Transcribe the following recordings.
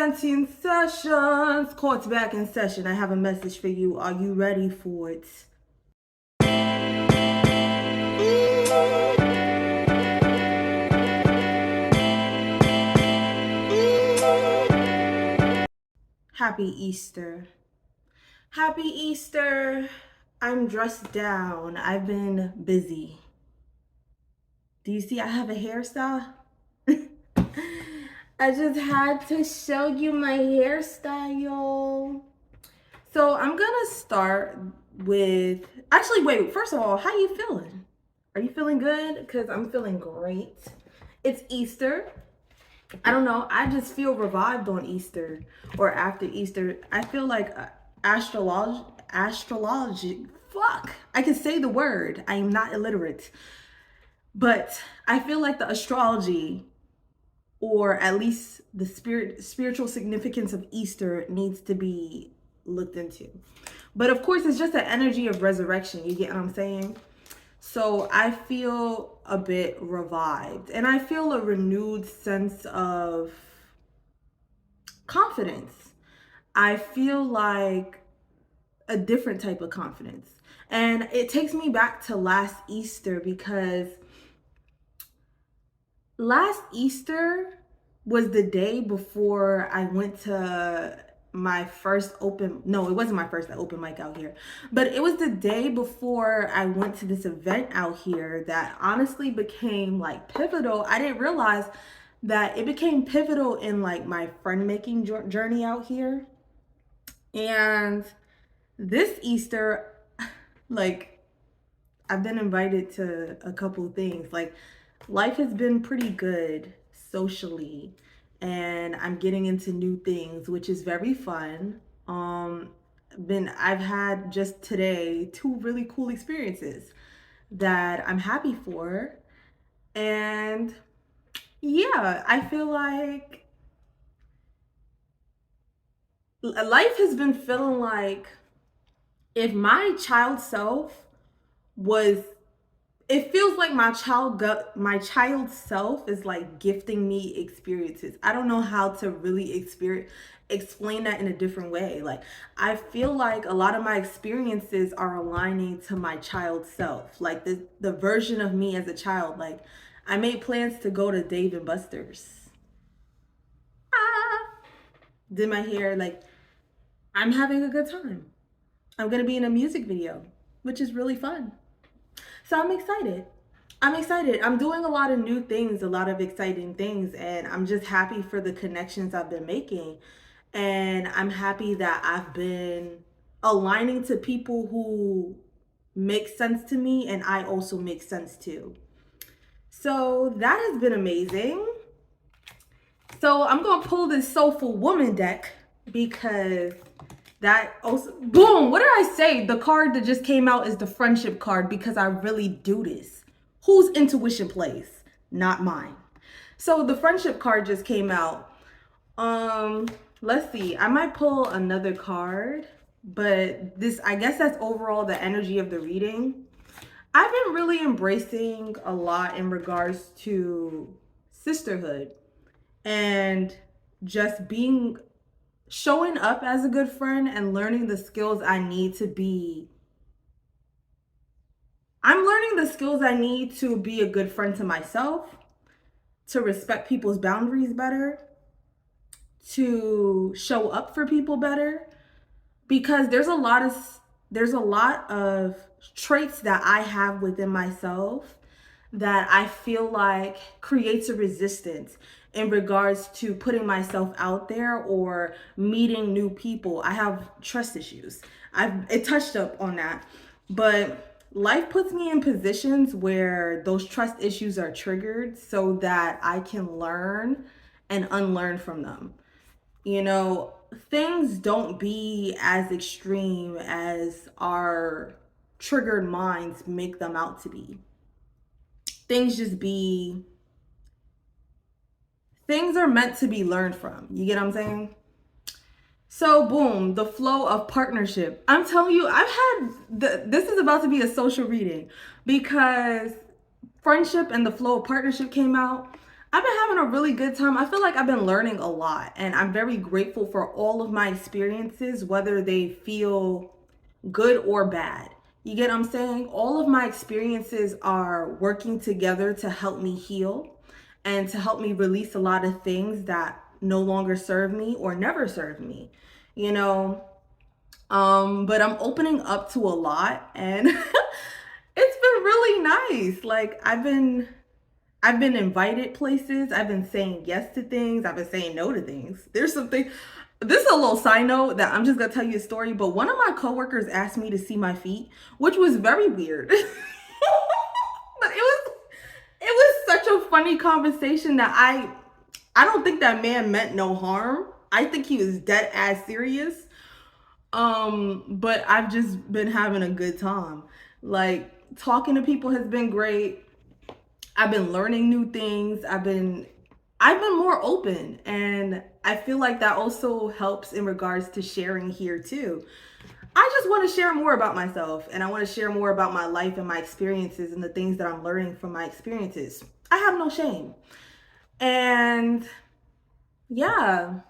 Quarantine sessions. Court's back in session. I have a message for you. Are you ready for it? Happy Easter. Happy Easter. I'm dressed down. I've been busy. Do you see I have a hairstyle? I just had to show you my hairstyle. So I'm gonna start with, actually wait, first of all, how you feeling? Are you feeling good? Because I'm feeling great. It's Easter. I don't know, I just feel revived on Easter or after Easter. I feel like astrology, fuck, I can say the word. I am not illiterate. But I feel like the astrology, or at least the spiritual significance of Easter, needs to be looked into. But of course, it's just an energy of resurrection. You get what I'm saying? So I feel a bit revived, and I feel a renewed sense of confidence. I feel like a different type of confidence. And it takes me back to last Easter, because last Easter was the day before I went to my first no, it wasn't my first open mic out here, but it was the day before I went to this event out here that honestly became like pivotal. I didn't realize that it became pivotal in like my friend making journey out here. And this Easter, like, I've been invited to a couple things. Like, life has been pretty good socially, and I'm getting into new things, which is very fun. I've had just today 2 really cool experiences that I'm happy for. And yeah, I feel like life has been feeling like if my child self was, it feels like my child self is like gifting me experiences. I don't know how to really explain that in a different way. Like, I feel like a lot of my experiences are aligning to my child self, like the version of me as a child. Like, I made plans to go to Dave and Buster's. Did my hair. Like, I'm having a good time. I'm gonna be in a music video, which is really fun. So I'm excited. I'm excited. I'm doing a lot of new things, a lot of exciting things, and I'm just happy for the connections I've been making. And I'm happy that I've been aligning to people who make sense to me, and I also make sense too. So that has been amazing. So I'm gonna pull this Soulful Woman deck, because that also, boom, what did I say? The card that just came out is the friendship card, because I really do this. Whose intuition plays? Not mine. So the friendship card just came out. Let's see. I might pull another card, but this, I guess that's overall the energy of the reading. I've been really embracing a lot in regards to sisterhood and just showing up as a good friend and learning the skills I need to be. I'm learning the skills I need to be a good friend to myself, to respect people's boundaries better, to show up for people better, because there's a lot of traits that I have within myself that I feel like creates a resistance in regards to putting myself out there or meeting new people. I have trust issues. It touched up on that, but life puts me in positions where those trust issues are triggered so that I can learn and unlearn from them. You know, things don't be as extreme as our triggered minds make them out to be. Things are meant to be learned from. You get what I'm saying? So boom, the flow of partnership. I'm telling you, this is about to be a social reading, because friendship and the flow of partnership came out. I've been having a really good time. I feel like I've been learning a lot, and I'm very grateful for all of my experiences, whether they feel good or bad. You get what I'm saying? All of my experiences are working together to help me heal and to help me release a lot of things that no longer serve me or never serve me. You know, but I'm opening up to a lot, and it's been really nice. Like I've been invited places. I've been saying yes to things. I've been saying no to things. There's something. This is a little side note that I'm just gonna tell you a story. But one of my coworkers asked me to see my feet, which was very weird. But it was such a funny conversation that I don't think that man meant no harm. I think he was dead ass serious. But I've just been having a good time. Like talking to people has been great. I've been learning new things. I've been more open, and I feel like that also helps in regards to sharing here too. I just want to share more about myself, and I want to share more about my life and my experiences and the things that I'm learning from my experiences. I have no shame. And yeah,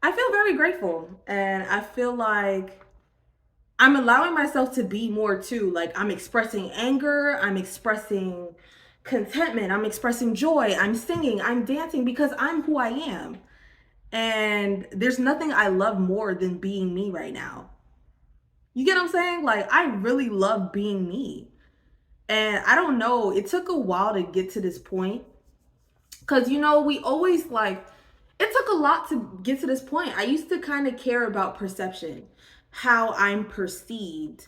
I feel very grateful, and I feel like I'm allowing myself to be more too. Like I'm expressing anger, I'm expressing contentment, I'm expressing joy, I'm singing, I'm dancing because I'm who I am. And there's nothing I love more than being me right now. You get what I'm saying? Like I really love being me. And I don't know, it took a while to get to this point. Cause we always like it took a lot to get to this point. I used to kind of care about perception, how I'm perceived,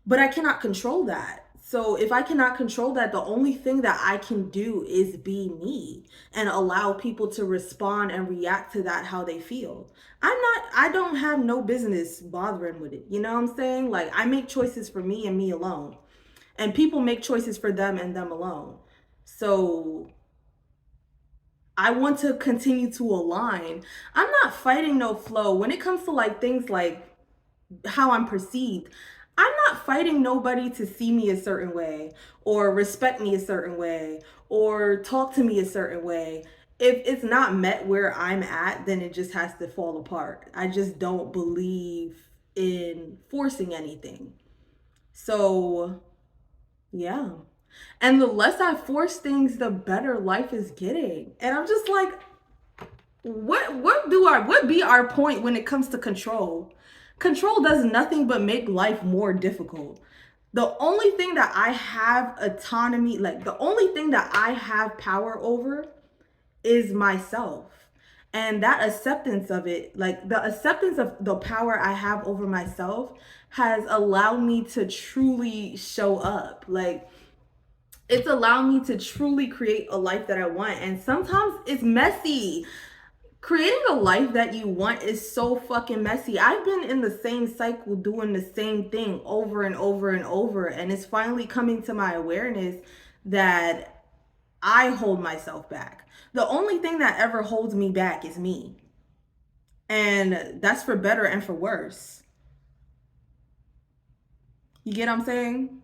but I cannot control that. So if I cannot control that, the only thing that I can do is be me and allow people to respond and react to that how they feel. I don't have no business bothering with it. You know what I'm saying? Like I make choices for me and me alone. And people make choices for them and them alone. So I want to continue to align. I'm not fighting no flow when it comes to like things like how I'm perceived. I'm not fighting nobody to see me a certain way or respect me a certain way or talk to me a certain way. If it's not met where I'm at, then it just has to fall apart. I just don't believe in forcing anything. So, yeah. And the less I force things, the better life is getting. And I'm just like, what be our point when it comes to control? Control does nothing but make life more difficult. The only thing that I have autonomy, like the only thing that I have power over is myself. And that acceptance of it, like the acceptance of the power I have over myself has allowed me to truly show up. Like it's allowed me to truly create a life that I want. And sometimes it's messy. Creating a life that you want is so fucking messy. I've been in the same cycle doing the same thing over and over and over. And it's finally coming to my awareness that I hold myself back. The only thing that ever holds me back is me. And that's for better and for worse. You get what I'm saying?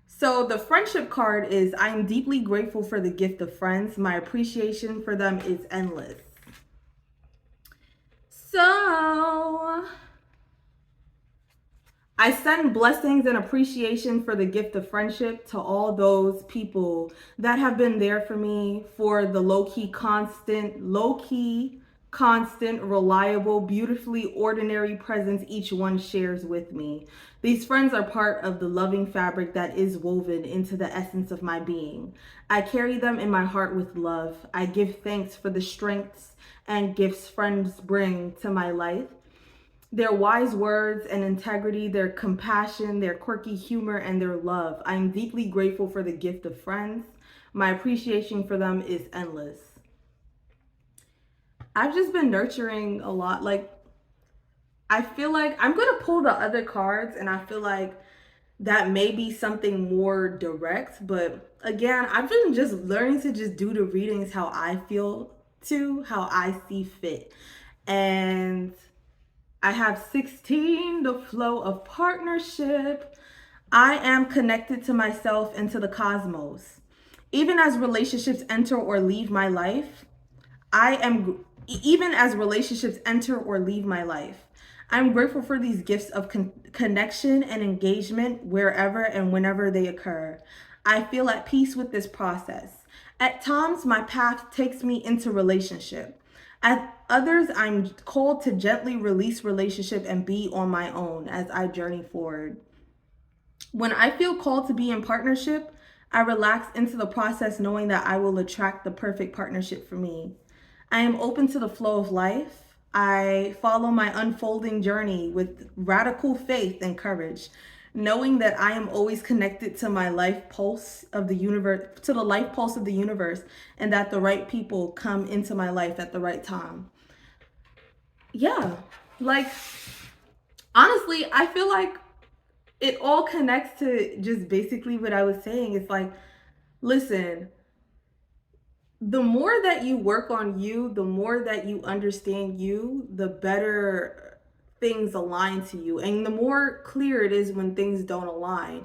So the friendship card is I'm deeply grateful for the gift of friends. My appreciation for them is endless. So I send blessings and appreciation for the gift of friendship to all those people that have been there for me, for the low-key, constant, reliable, beautifully ordinary presence each one shares with me. These friends are part of the loving fabric that is woven into the essence of my being. I carry them in my heart with love. I give thanks for the strengths and gifts friends bring to my life. Their wise words and integrity, their compassion, their quirky humor, and their love. I am deeply grateful for the gift of friends. My appreciation for them is endless. I've just been nurturing a lot. Like, I feel like I'm going to pull the other cards, and I feel like that may be something more direct. But again, I've been just learning to just do the readings how I feel to, how I see fit. And I have 16, the flow of partnership. I am connected to myself and to the cosmos. Even as relationships enter or leave my life, I am, even as relationships enter or leave my life, I'm grateful for these gifts of connection and engagement wherever and whenever they occur. I feel at peace with this process. At times, my path takes me into relationship. At others, I'm called to gently release relationship and be on my own as I journey forward. When I feel called to be in partnership, I relax into the process knowing that I will attract the perfect partnership for me. I am open to the flow of life. I follow my unfolding journey with radical faith and courage, knowing that I am always connected to my life pulse of the universe, to the life pulse of the universe, and that the right people come into my life at the right time. Yeah, like honestly, I feel like it all connects to just basically what I was saying. It's like, listen, the more that you work on you, the more that you understand you, the better things align to you. And the more clear it is when things don't align.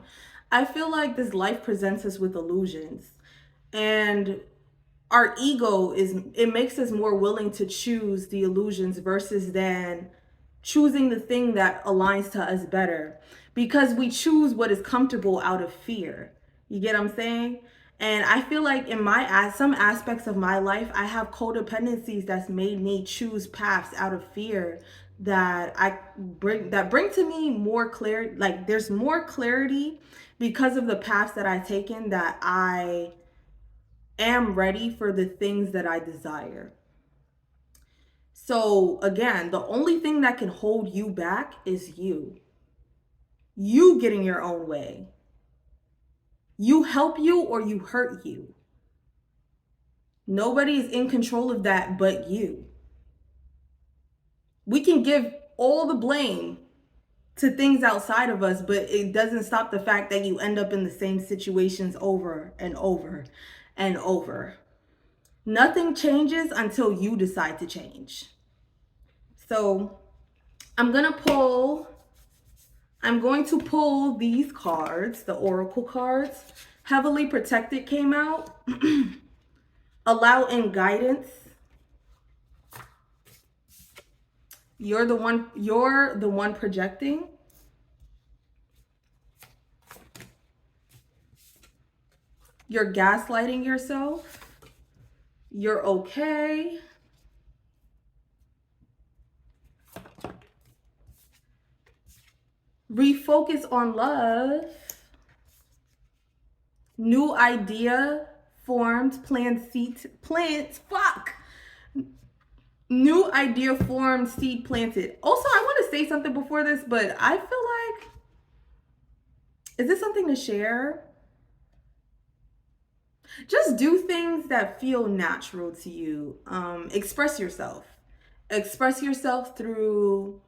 I feel like this life presents us with illusions. And our ego it makes us more willing to choose the illusions versus than choosing the thing that aligns to us better, because we choose what is comfortable out of fear. You get what I'm saying? And I feel like in some aspects of my life, I have codependencies that's made me choose paths out of fear that bring to me more clarity. Like there's more clarity because of the paths that I've taken, that I am ready for the things that I desire. So again, the only thing that can hold you back is you. You getting your own way. You help you or you hurt you. Nobody is in control of that but you. We can give all the blame to things outside of us, but it doesn't stop the fact that you end up in the same situations over and over and over. Nothing changes until you decide to change. So I'm going to pull these cards, the Oracle cards. Heavily Protected came out. Allow in Guidance. You're the one projecting. You're gaslighting yourself. You're okay. Refocus on love. New idea formed, New idea formed, seed planted. Also, I want to say something before this, but I feel like, is this something to share? Just do things that feel natural to you. Express yourself. Express yourself through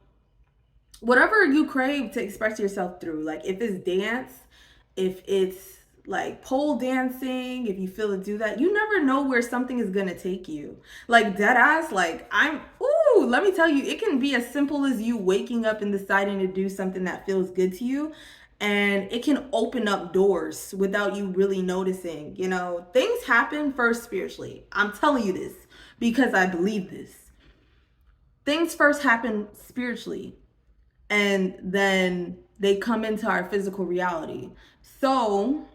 whatever you crave to express yourself through. Like if it's dance, if it's like pole dancing, if you feel to do that, you never know where something is gonna take you. Like dead ass, like let me tell you, it can be as simple as you waking up and deciding to do something that feels good to you. And it can open up doors without you really noticing. You know, things happen first spiritually. I'm telling you this because I believe this. Things first happen spiritually, and then they come into our physical reality. So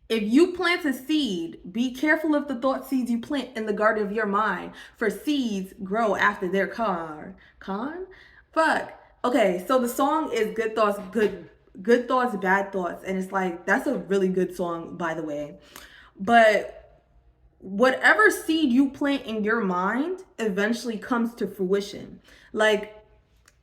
if you plant a seed, be careful of the thought seeds you plant in the garden of your mind, for seeds grow after their fuck. Okay, so the song is Good Thoughts, Good Thoughts, Bad Thoughts, and it's like, that's a really good song, by the way. But whatever seed you plant in your mind eventually comes to fruition. Like,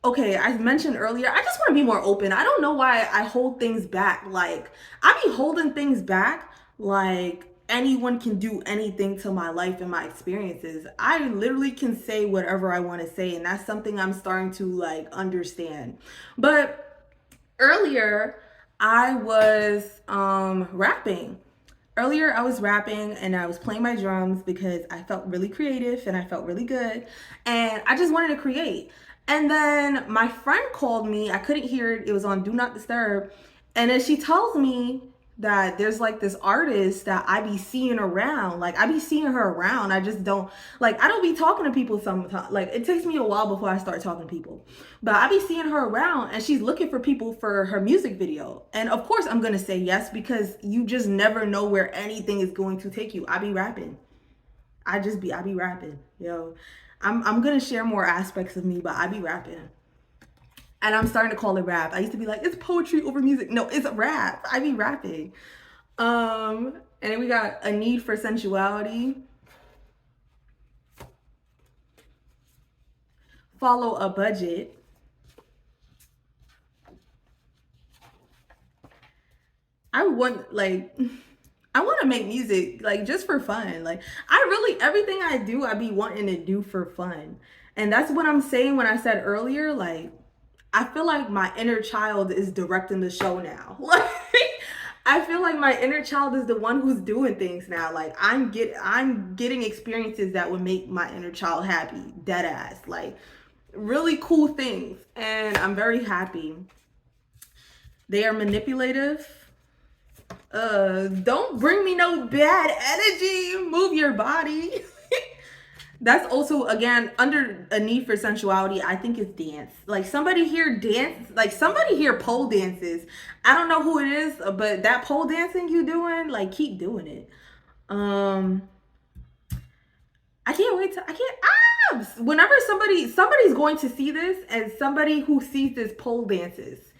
okay, I mentioned earlier, I just want to be more open. I don't know why I hold things back. Like, I be holding things back like anyone can do anything to my life and my experiences. I literally can say whatever I want to say, and that's something I'm starting to like understand. But earlier, I was rapping. Earlier, I was rapping and I was playing my drums because I felt really creative and I felt really good. And I just wanted to create. And then my friend called me. I couldn't hear it. It was on Do Not Disturb. And then she tells me that there's like this artist that I be seeing around. Like I be seeing her around. I just don't like I don't be talking to people sometimes. Like it takes me a while before I start talking to people. But I be seeing her around and she's looking for people for her music video. And of course I'm gonna say yes because you just never know where anything is going to take you. I be rapping. I be rapping. Yo. I'm gonna share more aspects of me, but I be rapping. And I'm starting to call it rap. I used to be like, it's poetry over music. No, it's rap. I be rapping. And then we got a need for sensuality. Follow a budget. I want to make music like just for fun. Like I really everything I do, I be wanting to do for fun. And that's what I'm saying when I said earlier, like I feel like my inner child is directing the show now. Like I feel like my inner child is the one who's doing things now. Like I'm getting experiences that would make my inner child happy, dead ass. Like really cool things. And I'm very happy. They are manipulative. Don't bring me no bad energy. Move your body. That's also again under a need for sensuality. I think it's dance. Like somebody here dance, like somebody here pole dances. I don't know who it is, but that pole dancing you doing, like keep doing it. I can't wait to whenever somebody's going to see this, and somebody who sees this pole dances.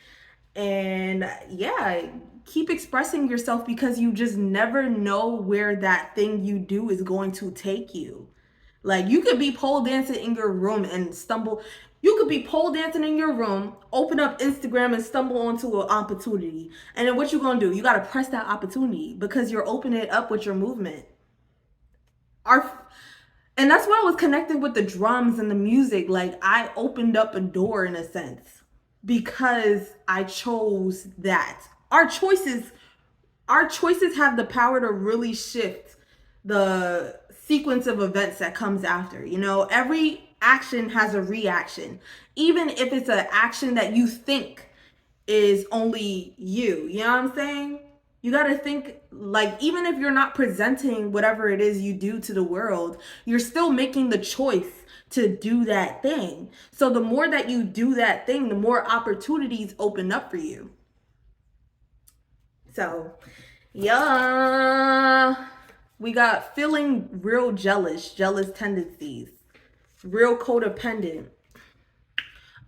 And yeah, keep expressing yourself because you just never know where that thing you do is going to take you. Like you could be pole dancing in your room and stumble. You could be pole dancing in your room, open up Instagram and stumble onto an opportunity. And then what you gonna do? You gotta press that opportunity because you're opening it up with your movement. And that's why I was connected with the drums and the music. Like I opened up a door in a sense because I chose that. Our choices have the power to really shift the sequence of events that comes after. You know, every action has a reaction. Even if it's an action that you think is only you. You know what I'm saying? You got to think like even if you're not presenting whatever it is you do to the world, you're still making the choice to do that thing. So the more that you do that thing, the more opportunities open up for you. So, yeah. We got feeling real jealous tendencies, real codependent,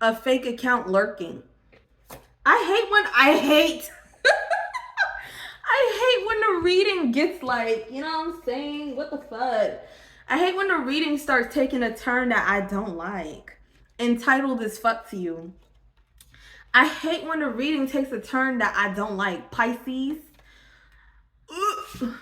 a fake account lurking. I hate when the reading gets like, you know what I'm saying? What the fuck? I hate when the reading starts taking a turn that I don't like. Entitled as fuck to you. I hate when the reading takes a turn that I don't like. Pisces. Ugh.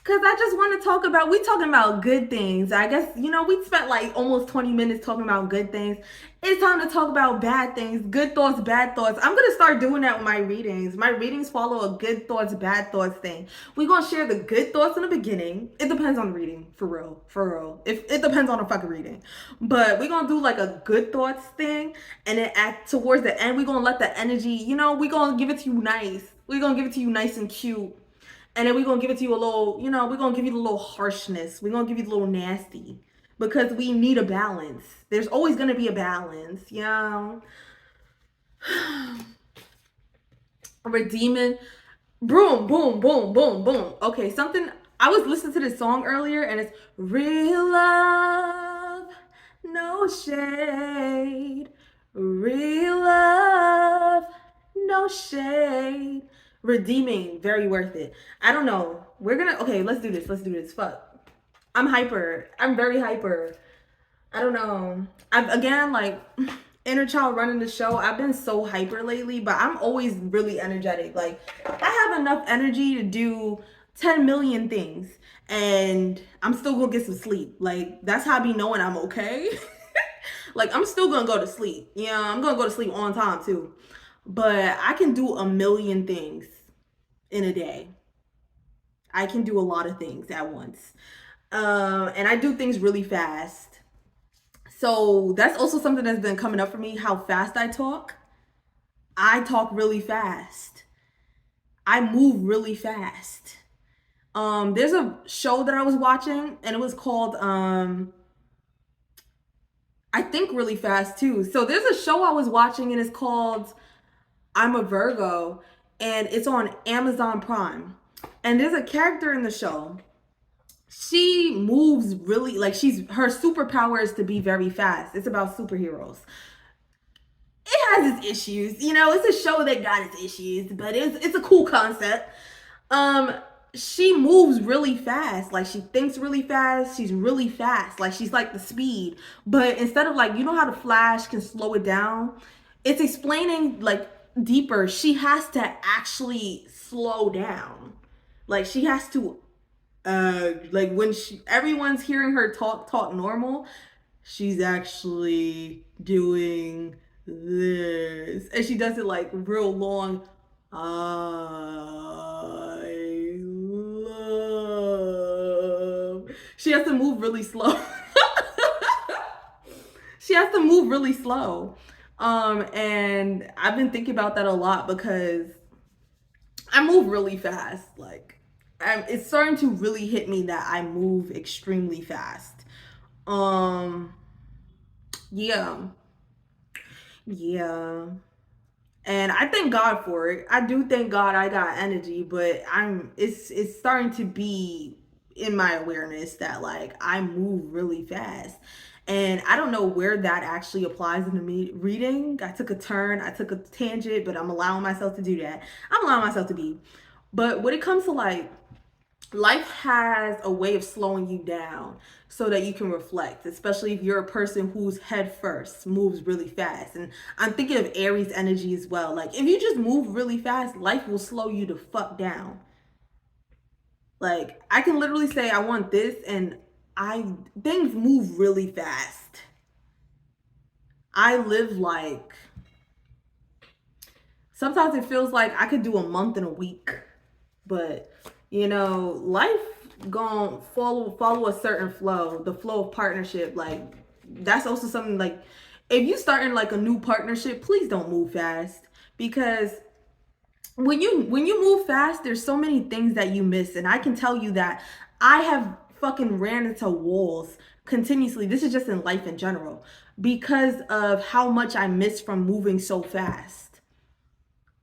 Cause I just want to talk about, we talking about good things. I guess, you know, we spent like almost 20 minutes talking about good things. It's time to talk about bad things, good thoughts, bad thoughts. I'm going to start doing that with my readings. My readings follow a good thoughts, bad thoughts thing. We're going to share the good thoughts in the beginning. It depends on the reading, for real. If it depends on the fucking reading. But we're going to do like a good thoughts thing. And then towards the end, we're going to let the energy, you know, we're going to give it to you nice. We're going to give it to you nice and cute. And then we're going to give it to you a little, you know, we're going to give you the little harshness. We're going to give you the little nasty. Because we need a balance. There's always going to be a balance, you know. Redeeming. Boom, boom, boom, boom, boom. Okay, something. I was listening to this song earlier and it's real love, no shade. Real love, no shade. Redeeming, very worth it. I don't know. Okay, let's do this. Fuck. I'm hyper. I'm very hyper. I don't know. Again, like, inner child running the show. I've been so hyper lately, but I'm always really energetic. Like, I have enough energy to do 10 million things, and I'm still gonna get some sleep. Like, that's how I be knowing I'm okay. Like, I'm still gonna go to sleep. Yeah, I'm gonna go to sleep on time, too. But I can do a million things in a day. I can do a lot of things at once. And I do things really fast. So that's also something that's been coming up for me, how fast I talk. I talk really fast. I move really fast. There's a show that I was watching and it was called I think really fast too. So there's a show I was watching and it's called I'm a Virgo, and it's on Amazon Prime. And there's a character in the show. She moves really like her superpower is to be very fast. It's about superheroes. It has its issues, it's a show that got its issues, but it's a cool concept. Um, she moves really fast. Like she thinks really fast. She's really fast. Like she's like the speed. But instead of like, how the Flash can slow it down, it's explaining like deeper. She has to actually slow down. Like she has to like when everyone's hearing her talk normal, she's actually doing this. And she does it like real long. I love. She has to move really slow. She has to move really slow. And I've been thinking about that a lot because I move really fast. Like, it's starting to really hit me that I move extremely fast. Um, yeah, yeah. And I thank God for it. I do thank God I got energy, but it's starting to be in my awareness that like I move really fast. And I don't know where that actually applies in the reading. I took a turn, I took a tangent, but I'm allowing myself to do that. I'm allowing myself to be. But when it comes to like life has a way of slowing you down so that you can reflect, especially if you're a person whose head first moves really fast. And I'm thinking of Aries energy as well. Like if you just move really fast, life will slow you the fuck down. Like I can literally say I want this and I things move really fast. I live like sometimes it feels like I could do a month in a week. But life gon' follow a certain flow, the flow of partnership. Like that's also something like if you starting like a new partnership, please don't move fast because when you move fast, there's so many things that you miss. And I can tell you that I have fucking ran into walls continuously. This is just in life in general because of how much I miss from moving so fast.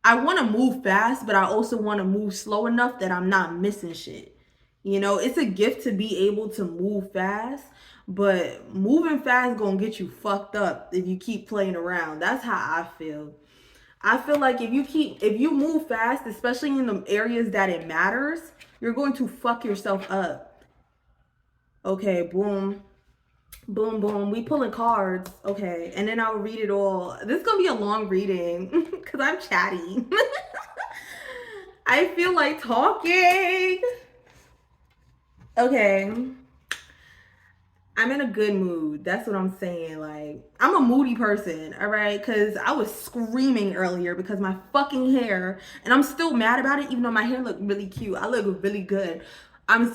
I want to move fast, but I also want to move slow enough that I'm not missing shit. It's a gift to be able to move fast, but moving fast gonna get you fucked up if you keep playing around. That's how I feel. I feel like if you move fast, especially in the areas that it matters, you're going to fuck yourself up. Okay, boom. Boom, boom. We pulling cards. Okay. And then I'll read it all. This is going to be a long reading because I'm chatty. I feel like talking. Okay. I'm in a good mood. That's what I'm saying. Like, I'm a moody person, all right? Because I was screaming earlier because my fucking hair, and I'm still mad about it, even though my hair looked really cute. I look really good. I'm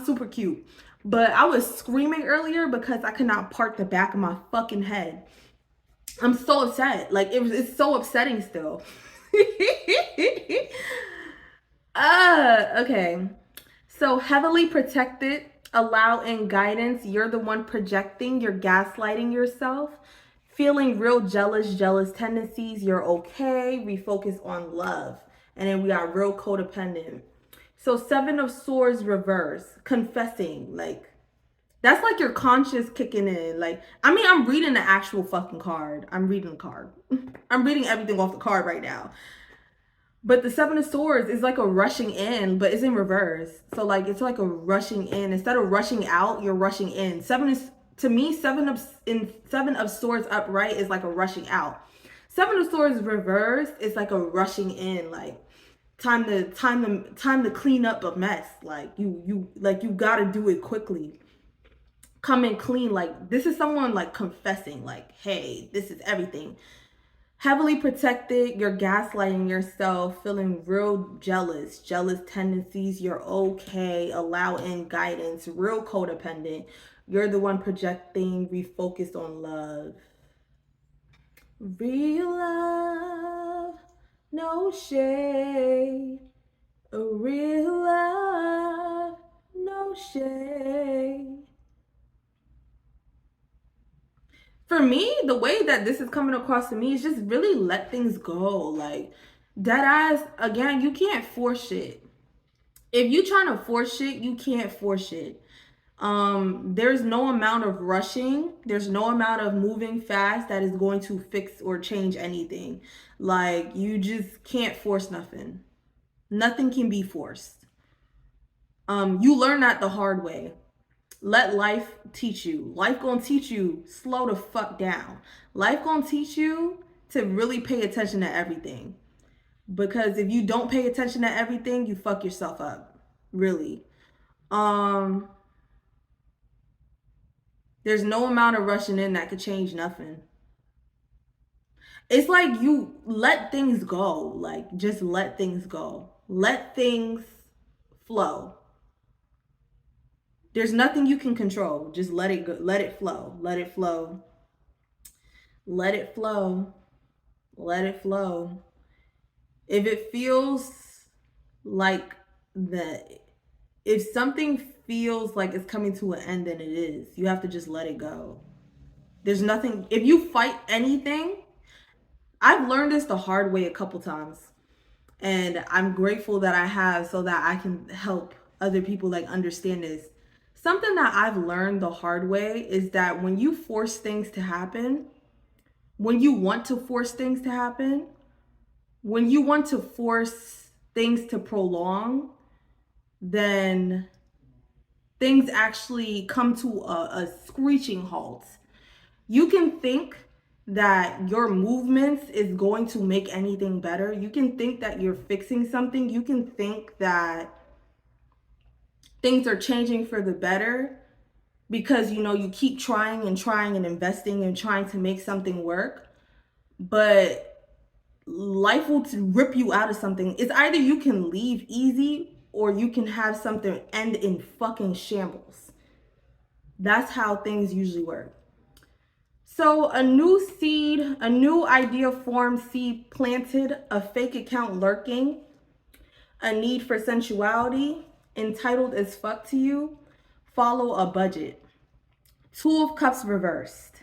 super cute. But I was screaming earlier because I could not part the back of my fucking head. I'm so upset. Like, it's so upsetting still. Okay. So heavily protected, allow in guidance. You're the one projecting, you're gaslighting yourself. Feeling real jealous tendencies, you're okay. Refocus on love. And then we got real codependent. So 7 of Swords reverse, confessing, like that's like your conscience kicking in. Like, I mean, I'm reading the actual fucking card. I'm reading the card. I'm reading everything off the card right now. But the 7 of Swords is like a rushing in, but it's in reverse. So like it's like a rushing in. Instead of rushing out, you're rushing in. Seven is to me, 7 of Swords upright is like a rushing out. 7 of Swords reversed is like a rushing in, like time to clean up a mess. Like you gotta do it quickly. Come in clean. Like this is someone like confessing, like, hey, this is everything. Heavily protected, you're gaslighting yourself, feeling real jealous tendencies, you're okay, allow in guidance, real codependent, you're the one projecting, refocused on love. Real love, no shade. A real love, no shade. For me, the way that this is coming across to me is just really let things go. Like, dead ass, again, you can't force shit. If you trying to force shit, you can't force shit. There's no amount of rushing, there's no amount of moving fast that is going to fix or change anything. Like, you just can't force nothing. Nothing can be forced. You learn that the hard way. Let life teach you. Life gonna teach you slow the fuck down. Life gonna teach you to really pay attention to everything. Because if you don't pay attention to everything, you fuck yourself up. Really. Um there's no amount of rushing in that could change nothing. It's like you let things go. Like, just let things go. Let things flow. There's nothing you can control. Just let it go. Let it flow. Let it flow. Let it flow. Let it flow. If it feels like that, if something feels like it's coming to an end, then it is. You have to just let it go. There's nothing, if you fight anything, I've learned this the hard way a couple times. And I'm grateful that I have, so that I can help other people like understand this. Something that I've learned the hard way is that when you force things to happen, when you want to force things to happen, when you want to force things to prolong, then things actually come to a screeching halt. You can think that your movements is going to make anything better. You can think that you're fixing something. You can think that things are changing for the better because, you know, you keep trying and trying and investing and trying to make something work. But life will rip you out of something. It's either you can leave easy or you can have something end in fucking shambles. That's how things usually work. So a new seed, a new idea formed, seed planted, a fake account lurking, a need for sensuality, entitled as fuck to you, follow a budget. Two of Cups reversed.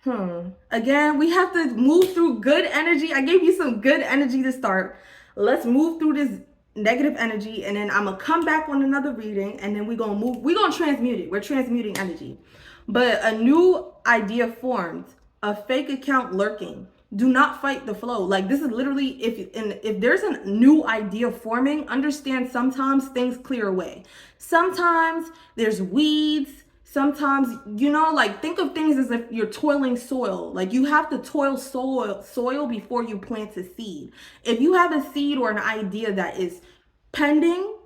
Again, we have to move through good energy. I gave you some good energy to start. Let's move through this negative energy, and then I'm gonna come back on another reading, and then we're gonna transmute it. We're transmuting energy. But a new idea formed, a fake account lurking. Do not fight the flow. Like, this is literally, if there's a new idea forming, understand sometimes things clear away. Sometimes there's weeds. Sometimes, you know, like, think of things as if you're toiling soil. Like, you have to toil soil before you plant a seed. If you have a seed or an idea that is pending,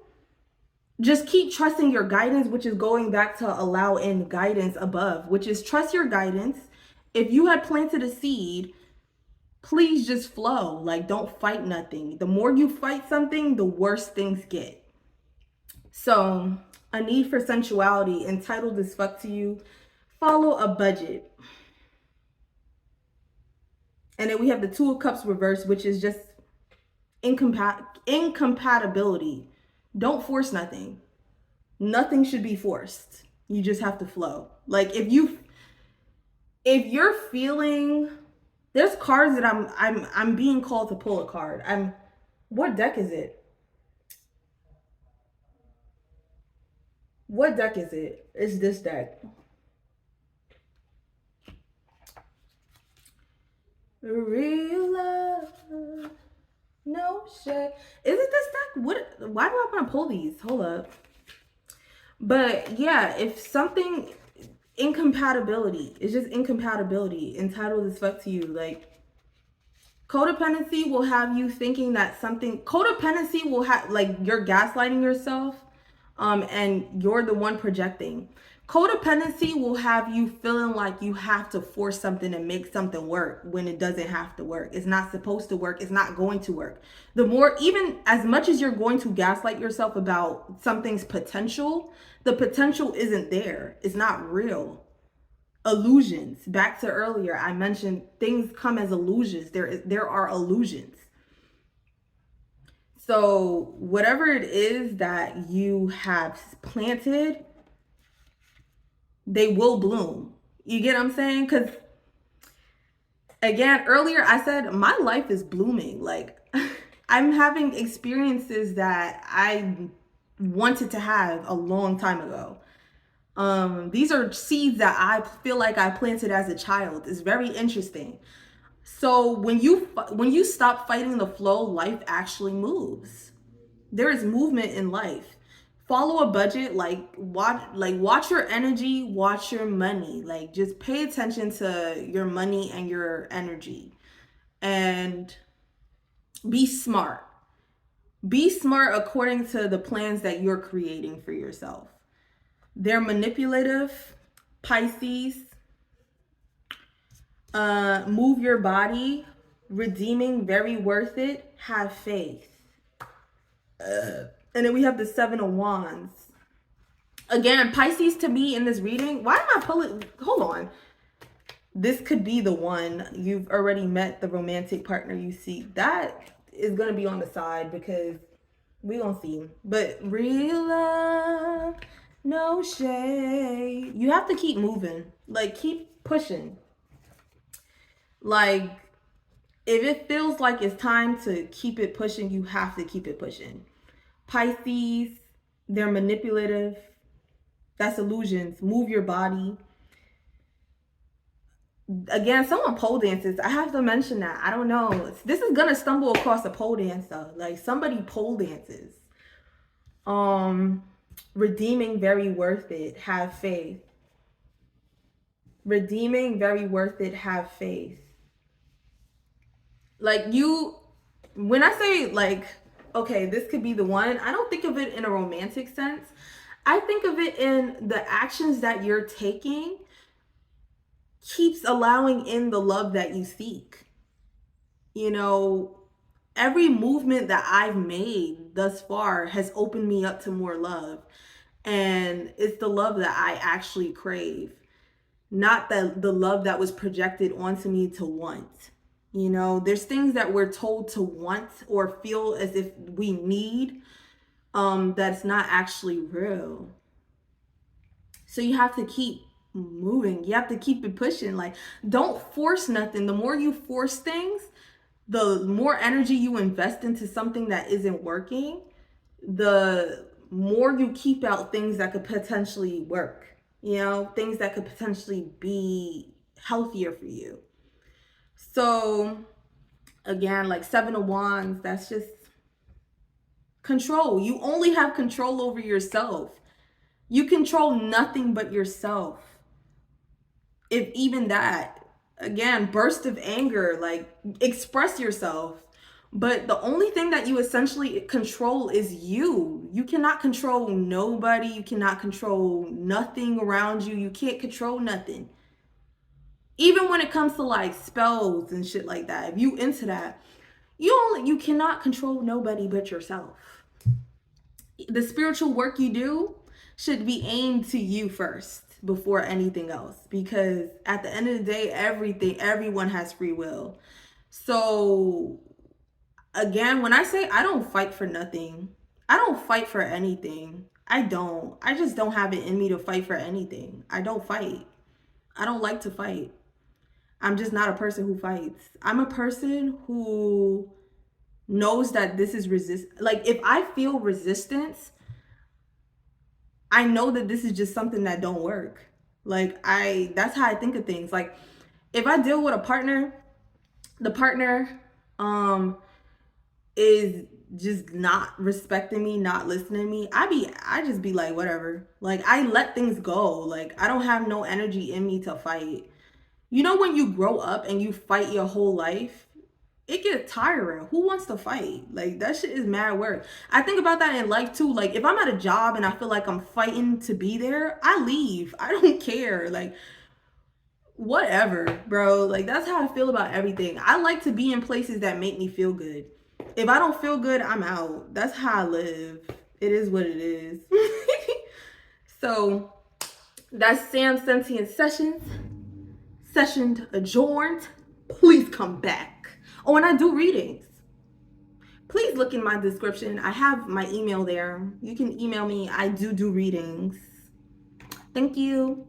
just keep trusting your guidance, which is going back to allow in guidance above, which is trust your guidance. If you had planted a seed, please just flow. Like, don't fight nothing. The more you fight something, the worse things get. So, a need for sensuality, entitled as fuck to you, follow a budget. And then we have the Two of Cups reversed, which is just incompatibility. Don't force nothing. Nothing should be forced. You just have to flow. Like, if you're feeling, there's cards that I'm being called to pull a card. What deck is it? What deck is it? It's this deck. Real love, no shade. Is it this deck? Why do I want to pull these? Hold up. But yeah, if something, incompatibility, it's just incompatibility, entitled as fuck to you. Like, codependency will have you thinking that codependency will have, like, you're gaslighting yourself, and you're the one projecting. Codependency will have you feeling like you have to force something and make something work when it doesn't have to work. It's not supposed to work. It's not going to work. The more, even as much as you're going to gaslight yourself about something's potential, the potential isn't there. It's not real. Illusions. Back to earlier, I mentioned things come as illusions. There are illusions. So whatever it is that you have planted, they will bloom. You get what I'm saying? Because again, earlier I said my life is blooming. Like I'm having experiences that I wanted to have a long time ago. These are seeds that I feel like I planted as a child. It's very interesting. So when you stop fighting the flow, life actually moves. There is movement in life. Follow a budget, watch your energy, watch your money. Like just pay attention to your money and your energy, and be smart. Be smart according to the plans that you're creating for yourself. They're manipulative. Pisces, move your body, redeeming, very worth it, have faith. And then we have the Seven of Wands. Again, Pisces to me in this reading, why am I pulling? Hold on. This could be the one. You've already met the romantic partner you seek. That is going to be on the side because we gonna see. But real love, no shade. You have to keep moving. Like, keep pushing. Like, if it feels like it's time to keep it pushing, you have to keep it pushing. Pisces, they're manipulative. That's illusions. Move your body. Again, someone pole dances. I have to mention that. I don't know. This is gonna stumble across a pole dancer. Like somebody pole dances. Redeeming, very worth it. Have faith. Redeeming, very worth it. Have faith. Like when I say like, okay, this could be the one, I don't think of it in a romantic sense. I think of it in the actions that you're taking keeps allowing in the love that you seek. You know, every movement that I've made thus far has opened me up to more love. And it's the love that I actually crave, not the love that was projected onto me to want. You know, there's things that we're told to want or feel as if we need, that's not actually real. So you have to keep moving. You have to keep it pushing. Like, don't force nothing. The more you force things, the more energy you invest into something that isn't working, the more you keep out things that could potentially work, you know, things that could potentially be healthier for you. So again, like Seven of Wands, that's just control. You only have control over yourself. You control nothing but yourself. If even that, again, burst of anger, like express yourself. But the only thing that you essentially control is you. You cannot control nobody. You cannot control nothing around you. You can't control nothing. Even when it comes to like spells and shit like that, if you into that, you cannot control nobody but yourself. The spiritual work you do should be aimed to you first before anything else, because at the end of the day, everyone has free will. So again, when I say I don't fight for nothing, I don't fight for anything. I just don't have it in me to fight for anything. I don't fight. I don't like to fight. I'm just not a person who fights. I'm a person who knows that this is like if I feel resistance, I know that this is just something that don't work. Like that's how I think of things. Like if I deal with a partner, the partner is just not respecting me, not listening to me, I just be like, whatever. Like I let things go. Like I don't have no energy in me to fight. You know, when you grow up and you fight your whole life, it gets tiring. Who wants to fight? Like that shit is mad work. I think about that in life too. Like if I'm at a job and I feel like I'm fighting to be there, I leave. I don't care. Like whatever, bro. Like that's how I feel about everything. I like to be in places that make me feel good. If I don't feel good, I'm out. That's how I live. It is what it is. So that's Sam Sentient Sessions. Session adjourned. Please come back. Oh, and I do readings. please look in my description. I have my email there. You can email me. I do readings. Thank you.